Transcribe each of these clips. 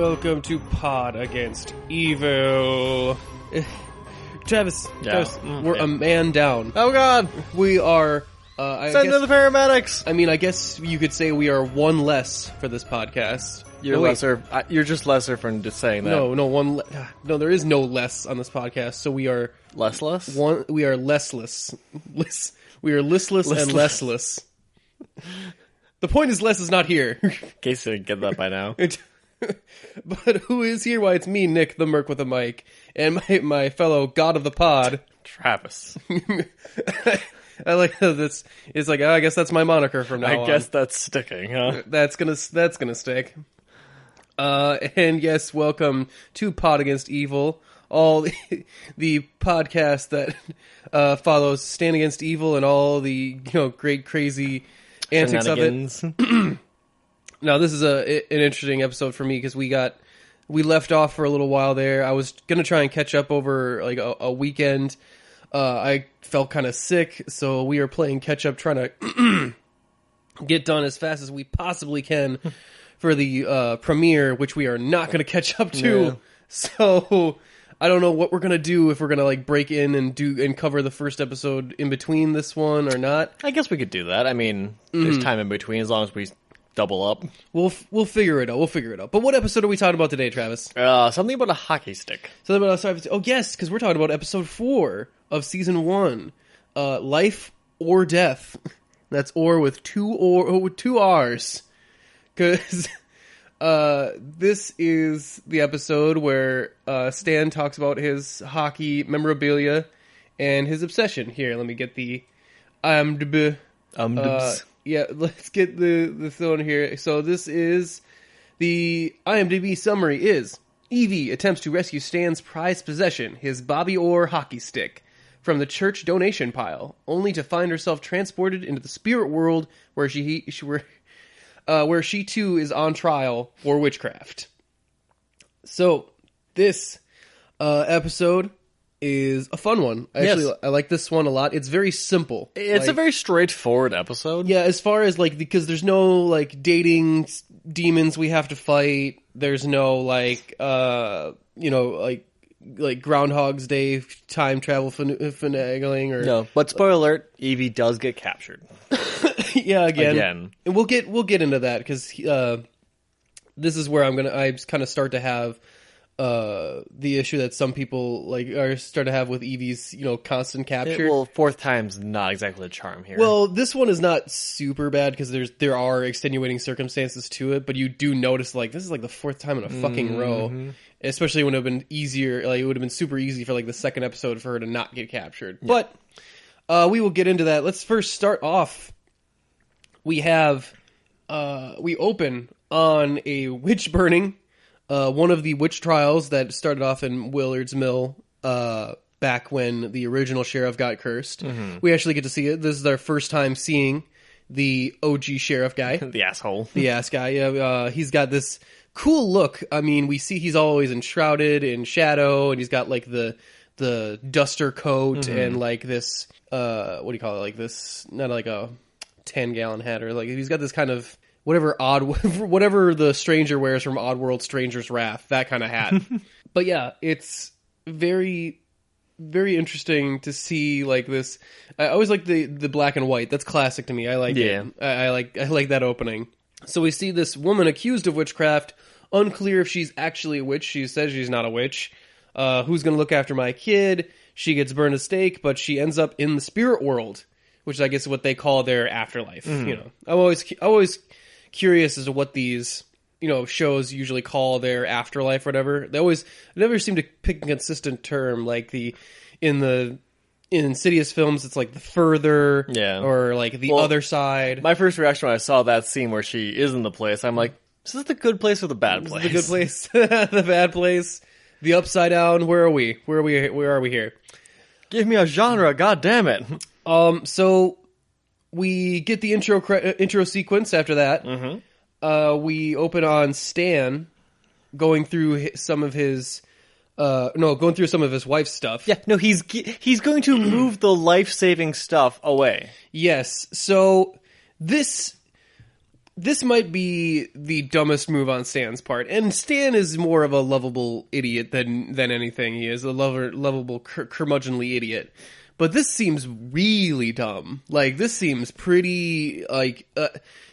welcome to Pod Against Evil. Travis, we're a man down. Oh god! We are... Send in the paramedics! I mean, I guess you could say we are one less for this podcast. You're lesser. You're just lesser for just saying that. No, there is no less on this podcast, so we are... Less? We are lessless. We are listless and lessless. The point is, Les is not here. In case you didn't get that by now. But who is here? Why, it's me, Nick, the Merc with a mic, and my fellow god of the pod, Travis. I like how this. It's like, I guess that's my moniker from now on. I guess that's sticking, huh? That's gonna stick. And yes, welcome to Pod Against Evil, all the podcast that follows Stand Against Evil and all the great crazy antics of it. Now, this is an interesting episode for me because we left off for a little while there. I was gonna try and catch up over like a weekend. I felt kind of sick, so we are playing catch up, trying to get done as fast as we possibly can for the premiere, which we are not going to catch up to. Yeah. So I don't know what we're going to do, if we're going to like break in and cover the first episode in between this one or not. I guess we could do that. I mean, there's time in between as long as we double up. We'll figure it out. But what episode are we talking about today, Travis? Something about a hockey stick. Something about oh yes, because we're talking about episode 4 of season 1, Life or Death. That's or with two R's. Because this is the episode where Stan talks about his hockey memorabilia and his obsession. Here, let me get the IMDb. Yeah, let's get the phone here. So this is the IMDb summary is: Evie attempts to rescue Stan's prized possession, his Bobby Orr hockey stick, from the church donation pile, only to find herself transported into the spirit world where she too is on trial for witchcraft. So this episode is a fun one. Actually, I like this one a lot. It's very simple. It's a very straightforward episode. Yeah, as far as because there's no like dating demons we have to fight. There's no like Groundhog's Day time travel finagling or no. But spoiler alert: Evie does get captured. Yeah, again. And we'll get into that because this is where I kind of start to have the issue that some people are start to have with Evie's constant capture. Well, fourth time's not exactly the charm here. Well, this one is not super bad because there are extenuating circumstances to it, but you do notice this is the fourth time in a fucking row. Especially when it would have been easier, it would have been super easy for the second episode for her to not get captured. Yeah. But we will get into that. Let's first start off. We open on a witch burning. One of the witch trials that started off in Willard's Mill back when the original sheriff got cursed. Mm-hmm. We actually get to see it. This is our first time seeing the OG sheriff guy. The asshole. The ass guy. Yeah, he's got this cool look. I mean, we see he's always enshrouded in shadow, and he's got the duster coat and this what do you call it? This not like a 10-gallon hat, or he's got this kind of whatever the stranger wears from Oddworld Stranger's Wrath, that kind of hat. But yeah, it's very, very interesting to see this. I always like the black and white. That's classic to me. I like it. I like that opening. So we see this woman accused of witchcraft. Unclear if she's actually a witch. She says she's not a witch. Who's going to look after my kid? She gets burned at stake, but she ends up in the spirit world, which I guess is what they call their afterlife. I'm always curious as to what these shows usually call their afterlife or whatever. They never seem to pick a consistent term. In Insidious films, it's the further, or the other side. My first reaction when I saw that scene where she is in the place, I'm like, is this the good place or the bad place? The good place, the bad place, the upside down. Where are we? Where are we here? Give me a genre, god damn it. So we get the intro sequence after that. Mm-hmm. We open on Stan going through some of his wife's stuff. Yeah, no, he's going to move the life-saving stuff away. Yes. So this this might be the dumbest move on Stan's part, and Stan is more of a lovable idiot than anything. He is a lovable curmudgeonly idiot. But this seems really dumb. Like, this seems pretty,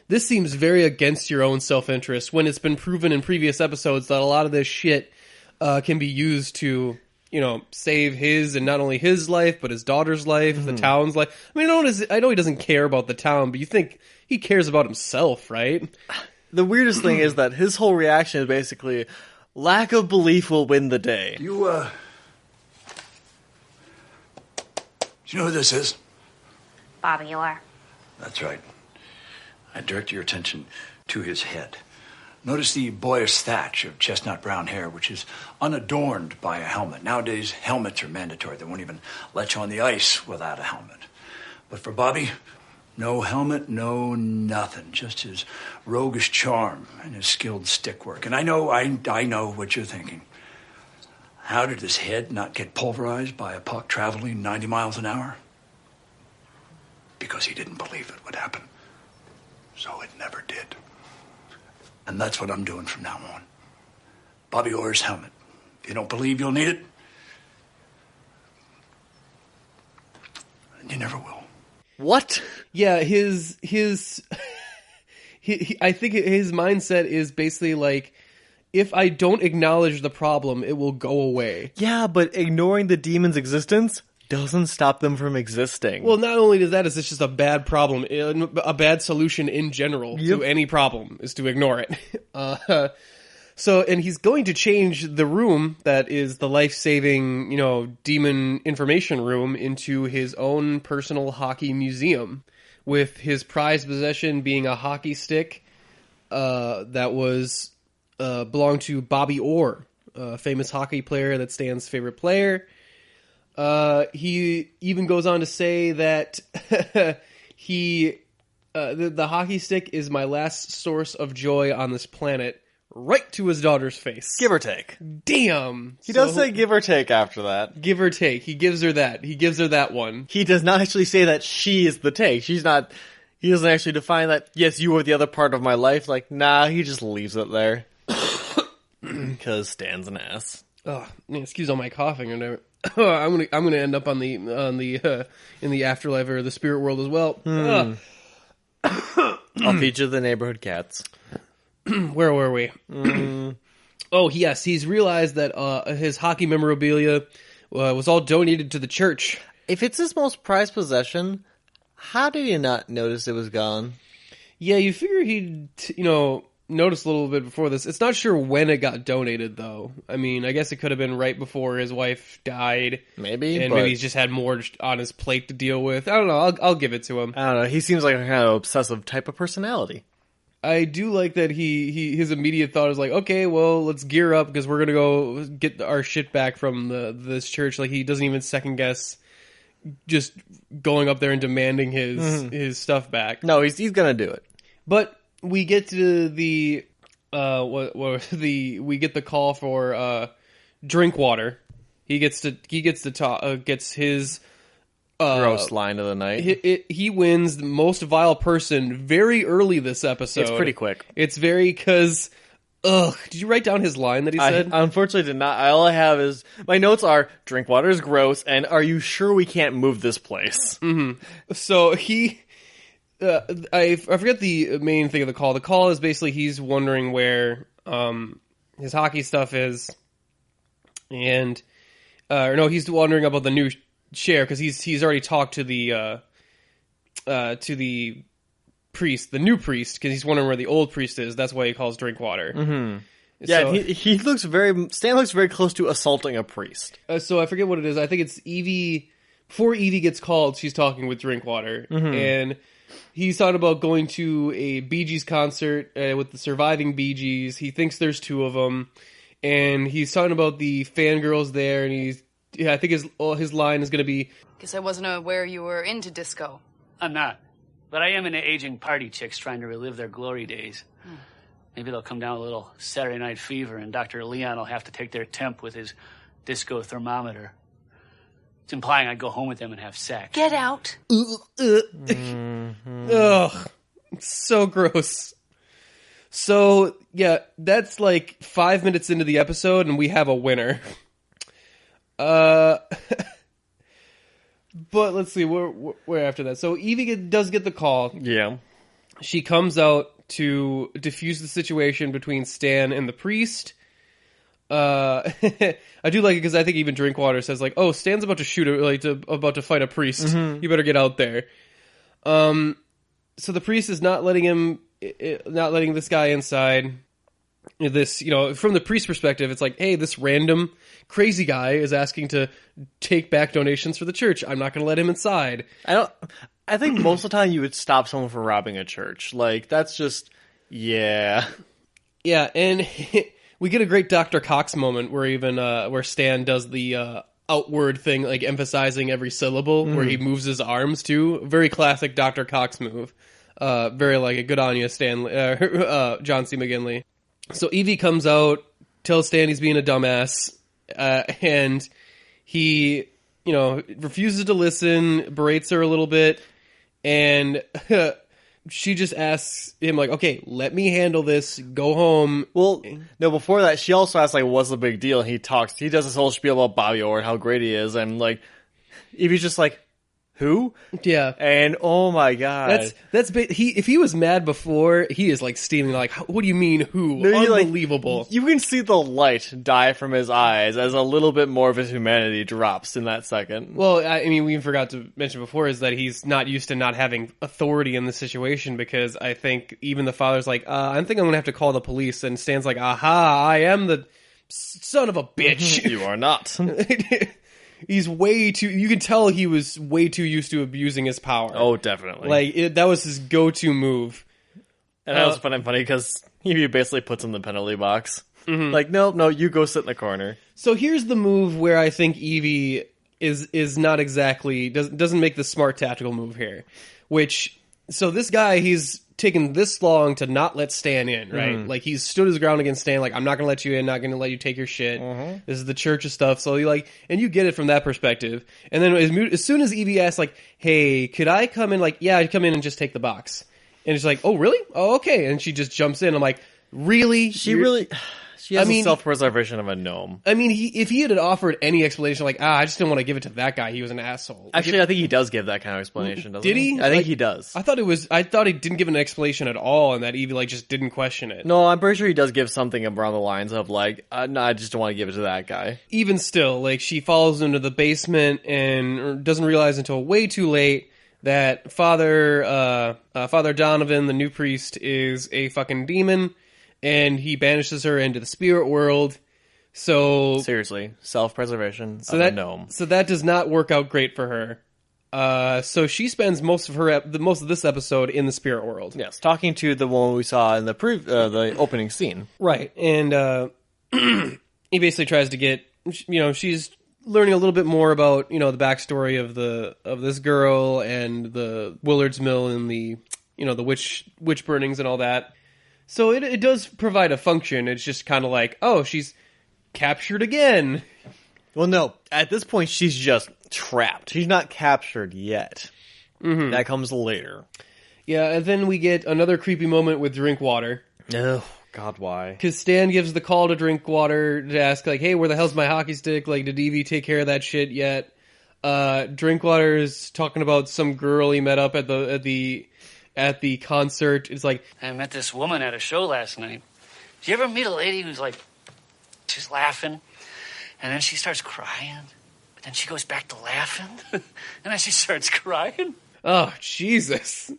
this seems very against your own self-interest when it's been proven in previous episodes that a lot of this shit can be used to, save his, and not only his life, but his daughter's life, the town's life. I mean, I know he doesn't care about the town, but you think he cares about himself, right? The weirdest thing is that his whole reaction is basically, lack of belief will win the day. Do you know who this is? Bobby Orr. That's right. I direct your attention to his head. Notice the boyish thatch of chestnut brown hair, which is unadorned by a helmet. Nowadays, helmets are mandatory. They won't even let you on the ice without a helmet. But for Bobby, no helmet, no nothing. Just his roguish charm and his skilled stick work. And I know what you're thinking. How did his head not get pulverized by a puck traveling 90 miles an hour? Because he didn't believe it would happen. So it never did. And that's what I'm doing from now on. Bobby Orr's helmet. If you don't believe you'll need it, you never will. What? Yeah, his I think his mindset is basically like, if I don't acknowledge the problem, it will go away. Yeah, but ignoring the demon's existence doesn't stop them from existing. Well, not only does that, it's just a bad problem, a bad solution in general to any problem is to ignore it. And he's going to change the room that is the life-saving, demon information room into his own personal hockey museum, with his prized possession being a hockey stick that was belonged to Bobby Orr, a famous hockey player that's Stan's favorite player. He even goes on to say that the hockey stick is my last source of joy on this planet, right to his daughter's face. Give or take. Damn. He does say give or take after that. Give or take. He gives her that. He gives her that one. He does not actually say that she is the take. He doesn't actually define that, yes, you are the other part of my life. Like, nah, he just leaves it there. Because Stan's an ass. Oh, man, excuse all my coughing or whatever. I'm gonna end up in the afterlife or the spirit world as well. I'll feed you the neighborhood cats. Where were we? Oh, yes, he's realized that his hockey memorabilia was all donated to the church. If it's his most prized possession, how did he not notice it was gone? Yeah, you figure he'd, noticed a little bit before this. It's not sure when it got donated, though. I mean, I guess it could have been right before his wife died. Maybe, and maybe he's just had more on his plate to deal with. I don't know. I'll give it to him. I don't know. He seems like a kind of obsessive type of personality. I do like that his immediate thought is like, okay, well, let's gear up because we're gonna go get our shit back from this church. Like, he doesn't even second guess just going up there and demanding his stuff back. No, he's gonna do it. But we get to the we get the call for Drinkwater. He gets his gross line of the night. He wins the most vile person very early this episode. It's pretty quick. It's very because. Ugh! Did you write down his line that he said? I unfortunately did not. All I have is my notes are Drinkwater is gross, and are you sure we can't move this place? Mm-hmm. So he. I forget the main thing of the call. The call is basically he's wondering where his hockey stuff is, and he's wondering about the new share because he's already talked to the priest, the new priest, because he's wondering where the old priest is. That's why he calls Drinkwater. Mm-hmm. Yeah, so, he looks Stan looks very close to assaulting a priest. So I forget what it is. I think it's Evie. Before Evie gets called, she's talking with Drinkwater, and he's talking about going to a Bee Gees concert with the surviving Bee Gees. He thinks there's two of them, and he's talking about the fangirls there, and I think his line is going to be, "Guess I wasn't aware you were into disco." I'm not, but I am into aging party chicks trying to relive their glory days. Maybe they'll come down with a little Saturday Night Fever, and Dr. Leon will have to take their temp with his disco thermometer. It's implying I'd go home with them and have sex. Get out. Ugh. It's so gross. So, yeah, that's like 5 minutes into the episode, and we have a winner. But let's see, where after that? So Evie does get the call. Yeah. She comes out to diffuse the situation between Stan and the priest. I do like it because I think even Drinkwater says like, "Oh, Stan's about to shoot, about to fight a priest. You better get out there." So the priest is not letting this guy inside. This, from the priest's perspective, it's like, hey, this random crazy guy is asking to take back donations for the church. I'm not going to let him inside. I think most of the time you would stop someone from robbing a church. Like, that's just, yeah. Yeah, and we get a great Dr. Cox moment where Stan does the outward thing, like emphasizing every syllable, where he moves his arms too. Very classic Dr. Cox move. Very like a good on you, John C. McGinley. So Evie comes out, tells Stan he's being a dumbass, and he, refuses to listen, berates her a little bit, and she just asks him, like, okay, let me handle this, go home. Well, no, before that, she also asks, like, what's the big deal? And he does this whole spiel about Bobby Orr and how great he is, and, like, Evie's just like, who? Yeah. And oh my god. If he was mad before, he is like steaming like, what do you mean who? No, Unbelievable. You can see the light die from his eyes as a little bit more of his humanity drops in that second. Well, I mean, we forgot to mention before is that he's not used to not having authority in this situation, because I think even the father's like, I think I'm gonna have to call the police, and Stan's like, aha, I am the son of a bitch. You are not. He's way too... You can tell he was way too used to abusing his power. Oh, definitely. Like, that was his go-to move. And that was funny because he basically puts him in the penalty box. Like, no, you go sit in the corner. So here's the move where I think Evie is not exactly... doesn't make the smart tactical move here. So this guy, he's taken this long to not let Stan in, right? Like, he's stood his ground against Stan, like, I'm not gonna let you in, not gonna let you take your shit. This is the church's stuff. So you and you get it from that perspective. And then as soon as Evie asks, like, hey, could I come in? Like, yeah, I'd come in and just take the box. And she's like, oh, really? Oh, okay. And she just jumps in. I'm like, really? She has a self-preservation of a gnome. I mean, if he had offered any explanation, like, I just didn't want to give it to that guy, he was an asshole. Actually, I think he does give that kind of explanation, doesn't he? Did he? I think he does. I thought he didn't give an explanation at all, and that Evie, just didn't question it. No, I'm pretty sure he does give something around the lines of, like, no, I just don't want to give it to that guy. Even still, she follows him to the basement and doesn't realize until way too late that Father Donovan, the new priest, is a fucking demon, and he banishes her into the spirit world. So seriously, self-preservation of a gnome. So that does not work out great for her. So she spends most of this episode in the spirit world. Yes, talking to the woman we saw in the opening scene. Right, and he basically tries to get, she's learning a little bit more about, the backstory of this girl and the Willard's Mill and the, the witch burnings and all that. So it does provide a function. It's just kind of like, oh, she's captured again. Well, no. At this point, she's just trapped. She's not captured yet. That comes later. Yeah, and then we get another creepy moment with Drinkwater. Oh, God, why? Because Stan gives the call to Drinkwater to ask, like, hey, where the hell's my hockey stick? Like, did Evie take care of that shit yet? Drinkwater is talking about some girl he met up at the concert. It's like, I met this woman at a show last night. Did you ever meet a lady who's like, she's laughing, and then she starts crying, but then she goes back to laughing, and then she starts crying? Oh, Jesus.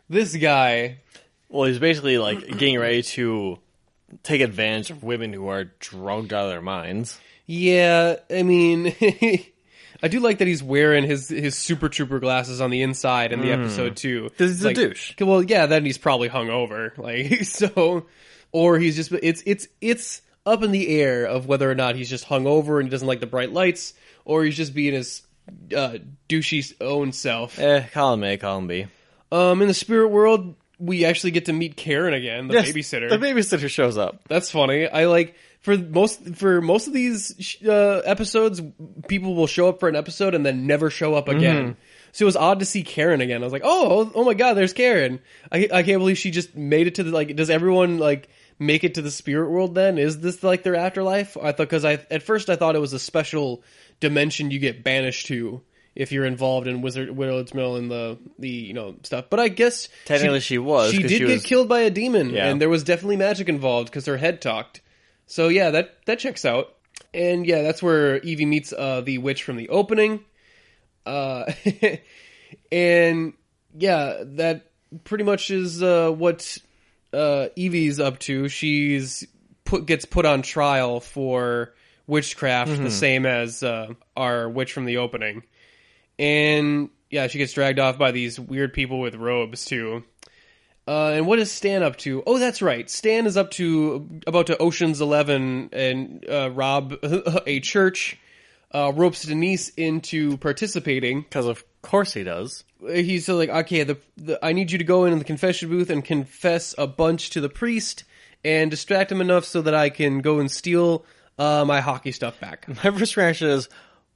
This guy. Well, he's basically, getting ready to take advantage of women who are drugged out of their minds. Yeah, I mean... I do like that he's wearing his Super Trooper glasses on the inside in the episode too. Because he's a douche. Well, yeah, then he's probably hungover. Or he's just it's up in the air of whether or not he's just hungover and he doesn't like the bright lights, or he's just being his douchey own self. Column A, column B. In the spirit world, we actually get to meet Karen again, the babysitter. The babysitter shows up. That's funny. I like. For most of these episodes, people will show up for an episode and then never show up again. So it was odd to see Karen again. I was like, oh my god, there's Karen. I can't believe she just made it to the, like, does everyone, like, make it to the spirit world then? Is this, like, their afterlife? I thought, because at first I thought it was a special dimension you get banished to if you're involved in Wizard's Mill and the stuff. But I guess Technically she was. She did get killed by a demon, Yeah. and there was definitely magic involved because her head talked. So yeah, that checks out. And yeah, that's where Evie meets the witch from the opening. And yeah, that pretty much is what Evie's up to. She's gets put on trial for witchcraft, the same as our witch from the opening. And yeah, she gets dragged off by these weird people with robes too. And what is Stan up to? Oh, that's right. Stan is about to Ocean's 11 and rob a church. Ropes Denise into participating. Because of course he does. He's like, okay, I need you to go in the confession booth and confess a bunch to the priest and distract him enough so that I can go and steal my hockey stuff back. My first reaction is,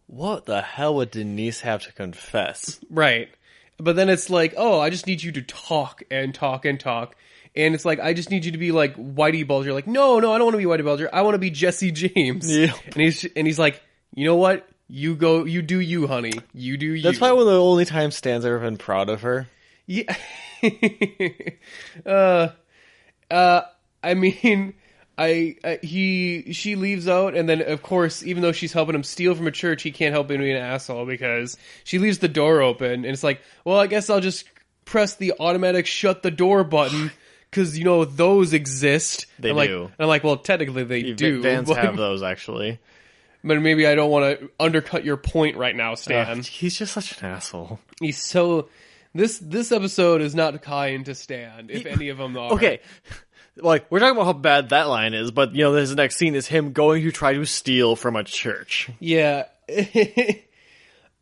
what the hell would Denise have to confess? Right. But then it's like, oh, I just need you to talk and talk and talk. And it's like, I just need you to be like Whitey Bulger. Like, no, I don't want to be Whitey Bulger. I want to be Jessie James. Yeah. And he's like, you know what? You go, you do you, honey. You do you. That's probably one of the only times Stan's ever been proud of her. Yeah. I mean, she leaves out, and then of course, even though she's helping him steal from a church, he can't help but be an asshole because she leaves the door open, and it's like, well, I guess I'll just press the automatic shut the door button because those exist. They do. And I'm like, well, technically they do. Vans have those actually. But maybe I don't want to undercut your point right now, Stan. He's just such an asshole. He's so. This episode is not kind to Stan, if any of them are. Okay. Like, we're talking about how bad that line is, but, this next scene is him going to try to steal from a church. Yeah.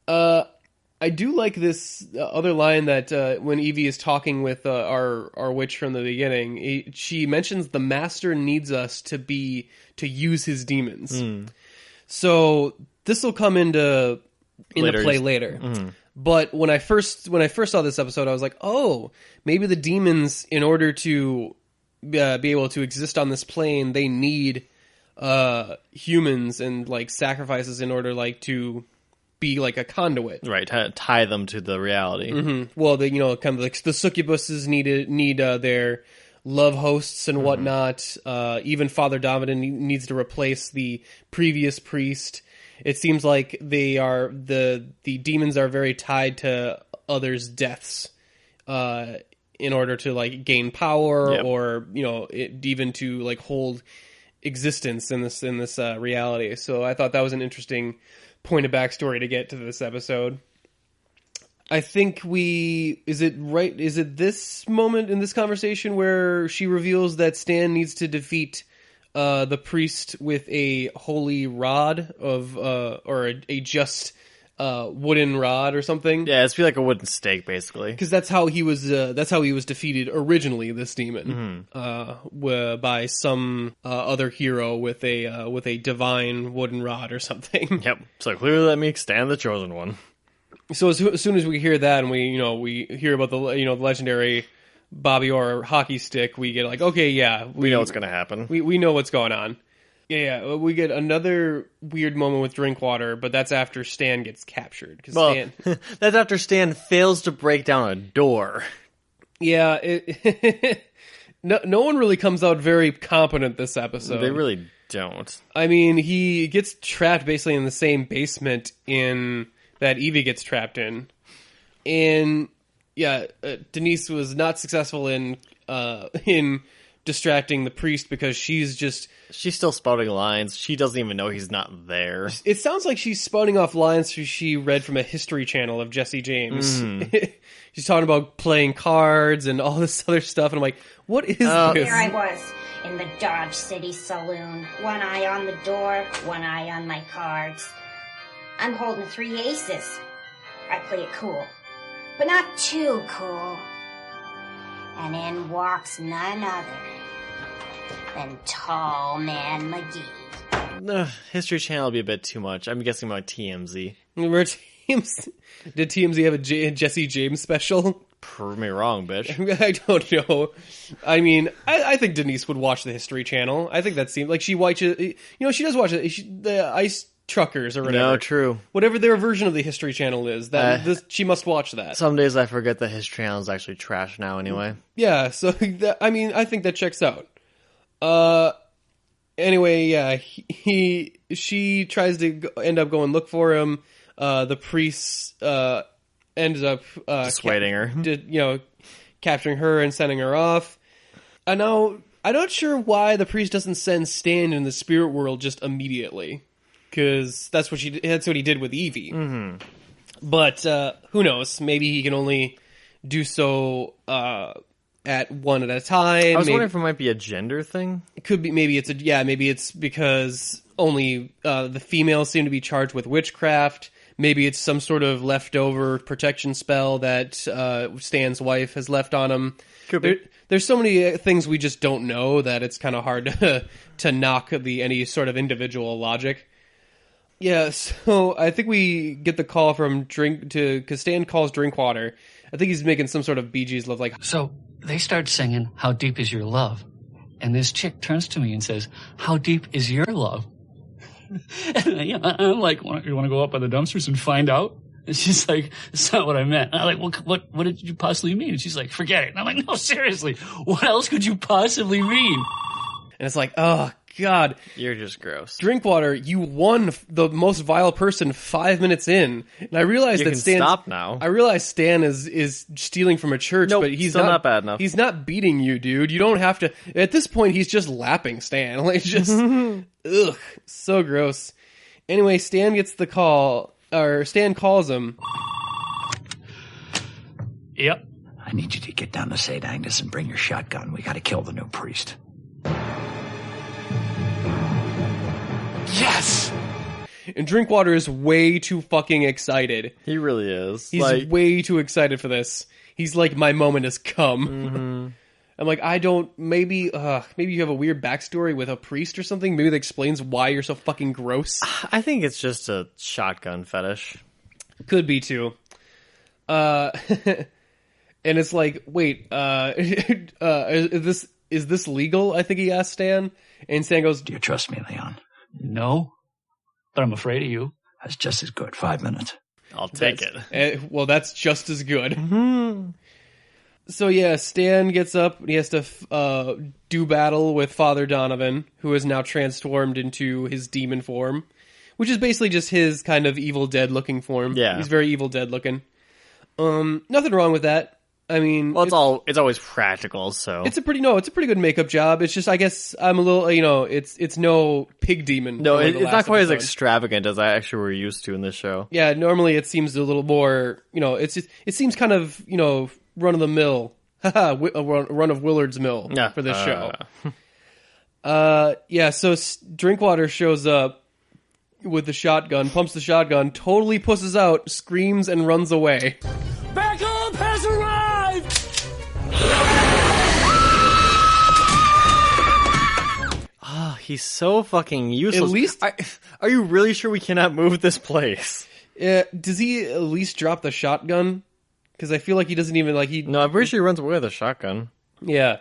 I do like this other line that when Evie is talking with our witch from the beginning, she mentions the master needs us to use his demons. So this will come into play later. Mm-hmm. But when I first saw this episode, I was like, oh, maybe the demons, in order to be able to exist on this plane, they need humans and like sacrifices in order like to be like a conduit, right? Tie them to the reality. Mm-hmm. Well, kind of like the succubuses need their love hosts and whatnot. Even Father Donovan needs to replace the previous priest. It seems like the demons are very tied to others' deaths. In order to like gain power, yep. Or even to like hold existence in this reality. So I thought that was an interesting point of backstory to get to this episode. I think is it this moment in this conversation where she reveals that Stan needs to defeat the priest with a holy rod or a just wooden rod or something. Yeah, it's like a wooden stake, basically. Because that's how he was defeated originally. This demon, by some other hero with a divine wooden rod or something. Yep. So clearly, that makes Stan the chosen one. So as soon as we hear that, and we hear about the legendary Bobby Orr hockey stick, we get like, okay, yeah, we know what's going to happen. We know what's going on. Yeah, we get another weird moment with Drinkwater, but that's after Stan gets captured. That's after Stan fails to break down a door. Yeah, no one really comes out very competent this episode. They really don't. I mean, he gets trapped basically in the same basement that Evie gets trapped in. And yeah, Denise was not successful in distracting the priest because she's still spouting lines. She doesn't even know he's not there. It sounds like she's spouting off lines she read from a History Channel of Jessie James. She's talking about playing cards and all this other stuff, and I'm like, what is this? Here I was in the Dodge City Saloon. One eye on the door, one eye on my cards. I'm holding 3 aces. I play it cool, but not too cool. And in walks none other than Tall Man McGee. History Channel would be a bit too much. I'm guessing about TMZ. Did TMZ have a Jessie James special? Prove me wrong, bitch. I don't know. I mean, I think Denise would watch the History Channel. I think that seems like she watches. You know, she does watch it. The Ice Truckers or whatever. No, true. Whatever their version of the History Channel is, she must watch that. Some days I forget that History Channel is actually trash now. Anyway. Yeah. So I mean, I think that checks out. Anyway, yeah. She tries to end up going look for him. The priest ends up dissuading her. Capturing her and sending her off. Now, I'm not sure why the priest doesn't send Stan in the spirit world just immediately, because that's what he did with Evie. Mm-hmm. But who knows? Maybe he can only do so at one at a time. I was wondering if it might be a gender thing. It could be. Maybe it's because only the females seem to be charged with witchcraft. Maybe it's some sort of leftover protection spell that Stan's wife has left on him. Could be. There's so many things we just don't know that it's kind of hard to knock any sort of individual logic. Yeah, so I think we get the call from because Stan calls Drinkwater. I think he's making some sort of Bee Gees love, like. So they start singing, "How Deep Is Your Love?" And this chick turns to me and says, "How deep is your love?" And I'm like, "You want to go up by the dumpsters and find out?" And she's like, "That's not what I meant." And I'm like, what did you possibly mean? And she's like, "Forget it." And I'm like, "No, seriously, what else could you possibly mean?" And it's like, oh, God. You're just gross. Drinkwater, you won the most vile person 5 minutes in. And I realized that Stan... stop now. I realize Stan is stealing from a church, Nope, but he's still not bad enough. He's not beating you, dude. You don't have to... At this point, he's just lapping Stan. Like, just... ugh. So gross. Anyway, Stan gets the call... Or Stan calls him. Yep. I need you to get down to St. Agnes and bring your shotgun. We gotta kill the new priest. Yes! And Drinkwater is way too fucking excited. He really is. He's way too excited for this. He's like, my moment has come. Mm-hmm. I'm like, maybe you have a weird backstory with a priest or something. Maybe that explains why you're so fucking gross. I think it's just a shotgun fetish. Could be too. And it's like, wait, is this legal? I think he asked Stan. And Stan goes, "Do you trust me, Leon?" No, but I'm afraid of you. That's just as good. 5 minutes. I'll take it. Well, that's just as good. Mm-hmm. So yeah, Stan gets up. And he has to do battle with Father Donovan, who is now transformed into his demon form, which is basically just his kind of Evil Dead looking form. Yeah, he's very Evil Dead looking. Nothing wrong with that. I mean, well, it's always practical, so it's a pretty good makeup job. It's just, I guess I'm a little, it's no pig demon. No, it's not quite as extravagant as I actually were used to in this show. Yeah, normally it seems a little more, it seems kind of, run of the mill, run of Willard's Mill for this show. Yeah, so Drinkwater shows up with the shotgun, pumps the shotgun, totally pusses out, screams, and runs away. Backup has arrived! He's so fucking useless. At least... Are you really sure we cannot move this place? Does he at least drop the shotgun? Because I feel like he doesn't even, No, I'm pretty sure he runs away with a shotgun. Yeah.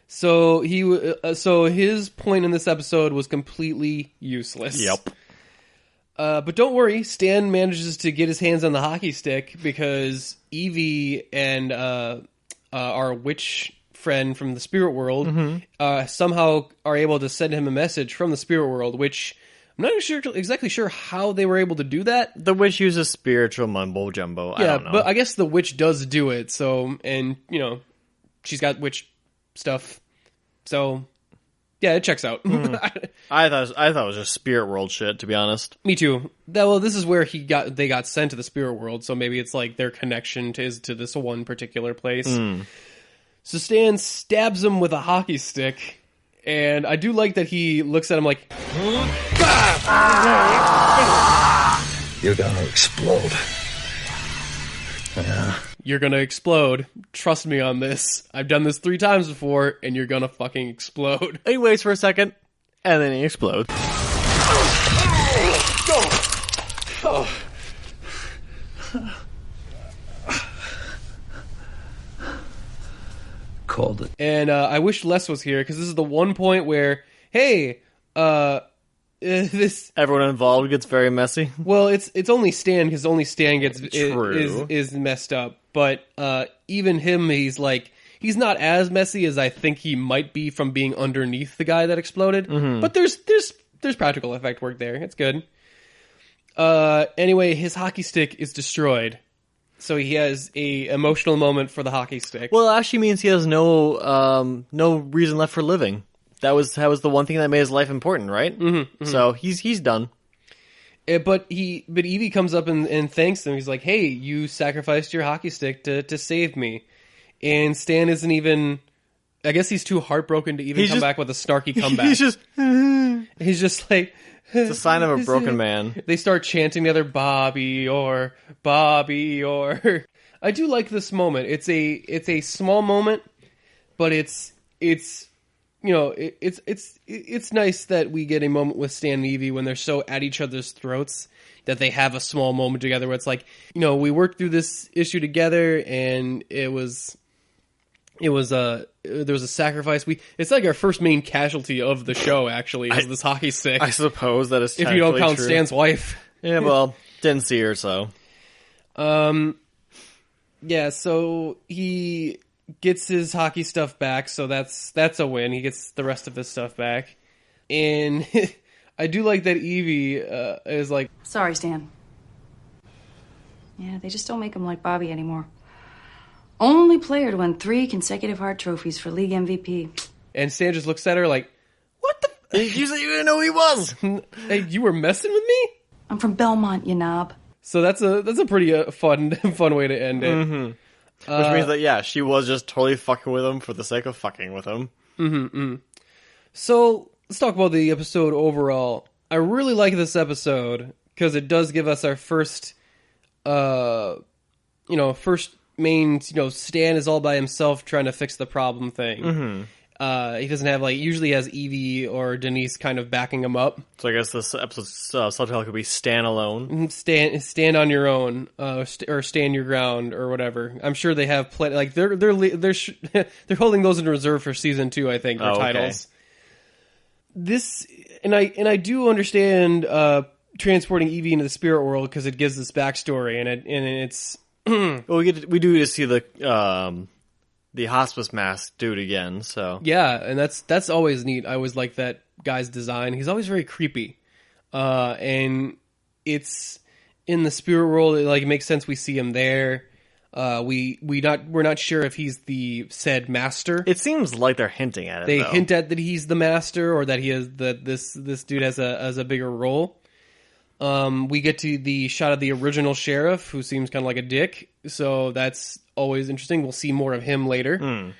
So his point in this episode was completely useless. Yep. But don't worry, Stan manages to get his hands on the hockey stick because Evie and our witch friend from the spirit world somehow are able to send him a message from the spirit world, which I'm not exactly sure how they were able to do that. The witch uses spiritual mumbo jumbo. Yeah, I don't know. But I guess the witch does do it. So, and she's got witch stuff. So, yeah, it checks out. I thought it was just spirit world shit, to be honest. Me too. Well, this is where they got sent to the spirit world, so maybe it's like their connection is to this one particular place. So Stan stabs him with a hockey stick, and I do like that he looks at him like, You're gonna explode. Yeah. You're gonna explode. Trust me on this. I've done this 3 times before, and you're gonna fucking explode. He waits for a second, and then he explodes. Called it. And I wish Les was here, because this is the one point where, hey, this... Everyone involved gets very messy. Well, it's only Stan, because only Stan gets True. is messed up. But even him, he's like, he's not as messy as I think he might be from being underneath the guy that exploded. Mm-hmm. But there's practical effect work there. It's good. Anyway, his hockey stick is destroyed. So he has a emotional moment for the hockey stick. Well, it actually means he has no reason left for living. That was the one thing that made his life important, right? Mm-hmm. So he's done. But Evie comes up and thanks him. He's like, "Hey, you sacrificed your hockey stick to save me." And Stan isn't even... I guess he's too heartbroken to even come back with a snarky comeback. He's just like... It's a sign of a broken man. They start chanting together, Bobby or... I do like this moment. It's a small moment, but it's nice that we get a moment with Stan and Evie when they're so at each other's throats that they have a small moment together where it's like, we worked through this issue together, and there was a sacrifice. It's like our first main casualty of the show, actually, is this hockey stick. I suppose that is if you don't count true. Stan's wife. Yeah, well, didn't see her, so. Yeah, so he gets his hockey stuff back, so that's a win. He gets the rest of his stuff back. And I do like that Evie is like... Sorry, Stan. Yeah, they just don't make him like Bobby anymore. Only player to win 3 consecutive Hart trophies for league MVP. And Stan just looks at her like, what the... You said you didn't know who he was! Hey, you were messing with me? I'm from Belmont, you knob. So that's a pretty fun way to end it. Mm-hmm. Which means that, yeah, she was just totally fucking with him for the sake of fucking with him. Mm-hmm. So, let's talk about the episode overall. I really like this episode, because it does give us our first main, Stan is all by himself trying to fix the problem thing. Mm-hmm. He doesn't have, usually has Evie or Denise kind of backing him up. So I guess this episode's subtitle could be Stand Alone. Stand on your own, or stand your ground, or whatever. I'm sure they have plenty, they're holding those in reserve for season 2, I think, for titles. This, and I do understand, transporting Evie into the spirit world, because it gives this backstory, and it's... Well, we do get to see the hospice mask dude again, so... Yeah, and that's always neat. I always like that guy's design. He's always very creepy. And it's... In the spirit world, it makes sense we see him there. We're not sure if he's the said master. It seems like they're hinting at it, They hint at that he's the master, or that he has... that this dude has a bigger role. We get to the shot of the original sheriff, who seems kind of like a dick, so that's always interesting. We'll see more of him later.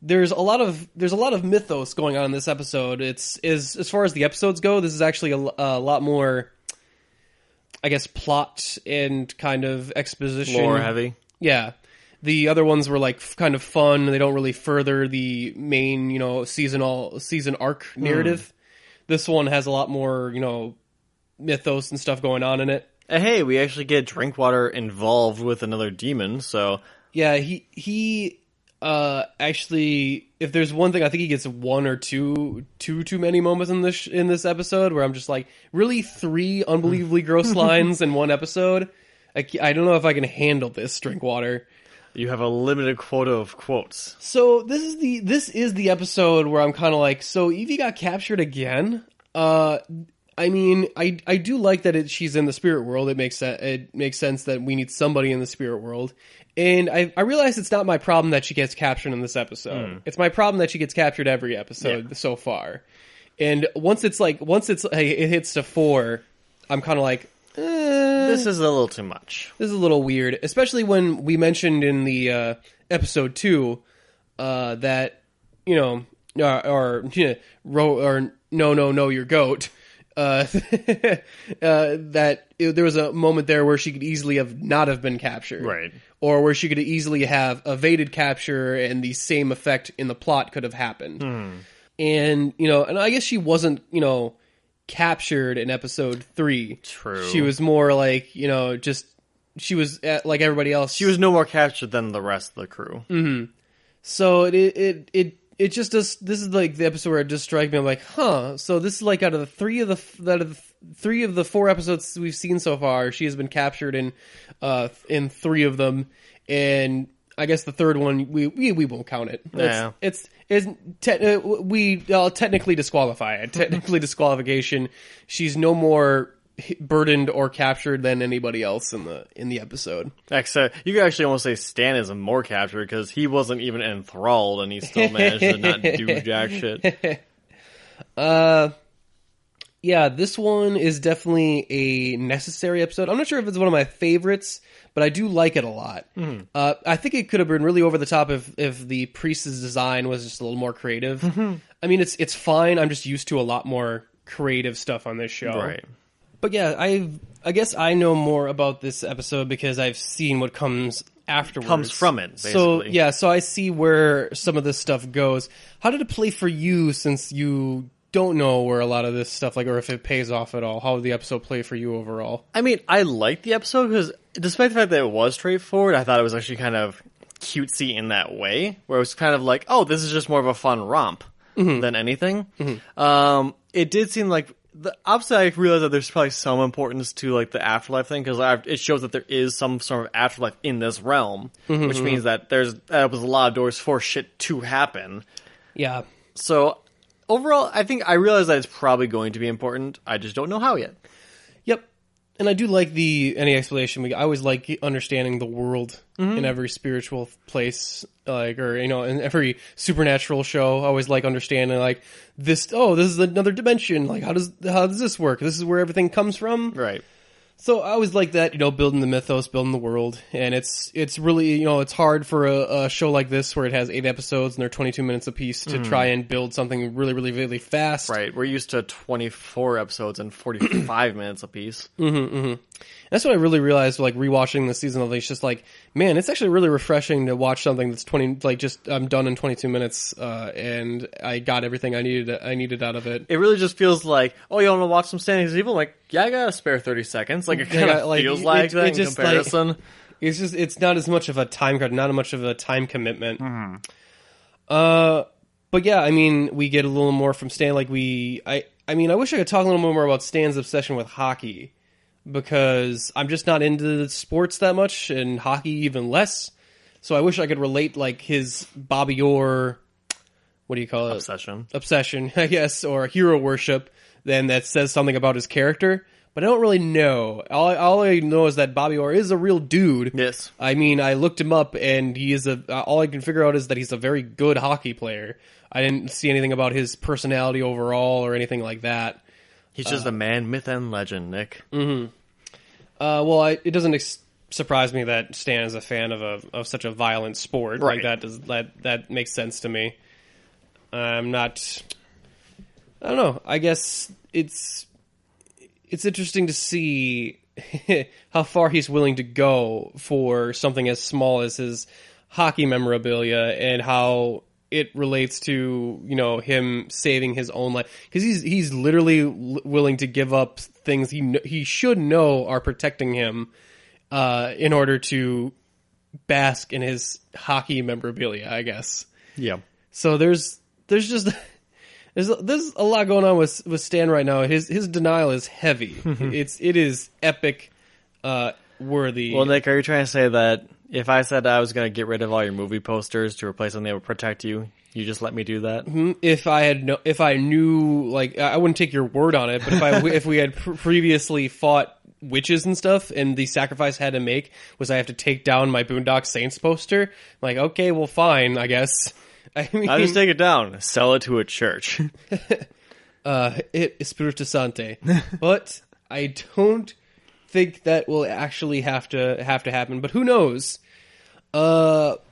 There's a lot of mythos going on in this episode. It's as far as the episodes go, this is actually a lot more, I guess, plot and kind of exposition. Lore heavy. Yeah. The other ones were kind of fun. They don't really further the main, season arc narrative. This one has a lot more, mythos and stuff going on in it. Hey, we actually get Drinkwater involved with another demon, so... Yeah, he actually, if there's one thing, I think he gets one or two too many moments in this episode where I'm just like, really 3 unbelievably gross lines in one episode? I don't know if I can handle this, Drinkwater. You have a limited quota of quotes. So this is the episode where I'm kind of like, so Evie got captured again? I mean, I do like that she's in the spirit world. It makes sense that we need somebody in the spirit world. And I realize it's not my problem that she gets captured in this episode. It's my problem that she gets captured every episode so far. And once it hits to 4, I'm kind of like, this is a little too much. This is a little weird, especially when we mentioned in the episode 2 that no, your goat. That there was a moment there where she could easily not have been captured, right? Or where she could easily have evaded capture, and the same effect in the plot could have happened. And and I guess she wasn't captured in episode 3. True. She was more like just like everybody else. She was no more captured than the rest of the crew. Mm-hmm. So it just does. This is like the episode where it just strikes me. I'm like, huh. So this is like out of the three of the 4 episodes we've seen so far, she has been captured in 3 of them, and I guess the third one we won't count it. Yeah. I'll technically disqualify it. Technically disqualification. She's no more burdened or captured than anybody else in the episode. Except you could actually almost say Stan is more captured because he wasn't even enthralled and he still managed to not do jack shit. Yeah, this one is definitely a necessary episode. I'm not sure if it's one of my favorites, but I do like it a lot. Mm-hmm. I think it could have been really over the top if the priest's design was just a little more creative. Mm-hmm. I mean, it's fine. I'm just used to a lot more creative stuff on this show. Right. But yeah, I guess I know more about this episode because I've seen what comes afterwards. Comes from it, basically. So I see where some of this stuff goes. How did it play for you, since you don't know where a lot of this stuff, like, or if it pays off at all? How did the episode play for you overall? I mean, I liked the episode because despite the fact that it was straightforward, I thought it was actually kind of cutesy in that way, where it was kind of like, oh, this is just more of a fun romp than anything. Mm-hmm. It did seem like the opposite. I realized that there's probably some importance to like the afterlife thing because it shows that there is some sort of afterlife in this realm, which means that that opens a lot of doors for shit to happen. Yeah. So overall, I think I realize that it's probably going to be important. I just don't know how yet. Yep. And I do like any explanation. I always like understanding the world in every spiritual place, or in every supernatural show. I always like understanding like this. Oh, this is another dimension. Like how does this work? This is where everything comes from. Right. So I always like that, building the mythos, building the world, and it's really, it's hard for a show like this where it has 8 episodes and they're 22 minutes apiece to try and build something really, really, really fast. Right, we're used to 24 episodes and 45 minutes apiece. That's what I really realized, like, rewatching the season of it's just like, man, it's actually really refreshing to watch something that's I'm done in 22 minutes, and I got everything I needed out of it. It really just feels like, oh, you want to watch some Standing Evil? Like, yeah, I got a spare 30 seconds. Like, it kind of feels like that in comparison. Like, it's not as much of a time cut, not much of a time commitment. But yeah, I mean, we get a little more from Stan. Like, I wish I could talk a little more about Stan's obsession with hockey, because I'm just not into sports that much, and hockey even less. So I wish I could relate, like, his Bobby Orr, what do you call it? Obsession, I guess, or hero worship, then that says something about his character. But I don't really know. All I know is that Bobby Orr is a real dude. Yes. I mean, I looked him up, and he is all I can figure out is that he's a very good hockey player. I didn't see anything about his personality overall or anything like that. He's just a man, myth, and legend, Nick. Well, it doesn't surprise me that Stan is a fan of such a violent sport. Right. Like that makes sense to me. I don't know. I guess it's interesting to see how far he's willing to go for something as small as his hockey memorabilia, and how it relates to, him saving his own life. Because he's literally willing to give up things he should know are protecting him in order to bask in his hockey memorabilia, I guess. Yeah. So there's just there's a lot going on with Stan right now. His denial is heavy. It is epic worthy. Well, Nick, are you trying to say that if I said I was going to get rid of all your movie posters to replace them that would protect you, you just let me do that? If I knew, like, I wouldn't take your word on it, but if we had previously fought witches and stuff, and the sacrifice I had to make was I have to take down my Boondock Saints poster, I'm like, okay, well, fine, I guess. I mean, I'll just take it down, sell it to a church. Espiritu Sante. But I don't think that will actually have to happen, but who knows? But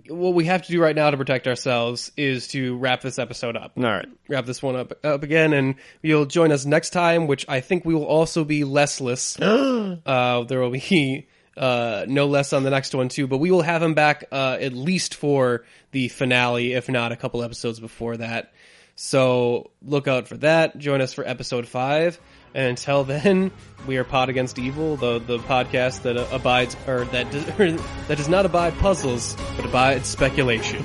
what we have to do right now to protect ourselves is to wrap this episode up. All right. Wrap this one up again, and you'll join us next time, which I think we will also be lessless. There will be no less on the next one too, but we will have him back at least for the finale, if not a couple episodes before that. So look out for that. Join us for episode 5. And until then, we are Pod Against Evil, the podcast that abides, or that does not abide puzzles, but abides speculation.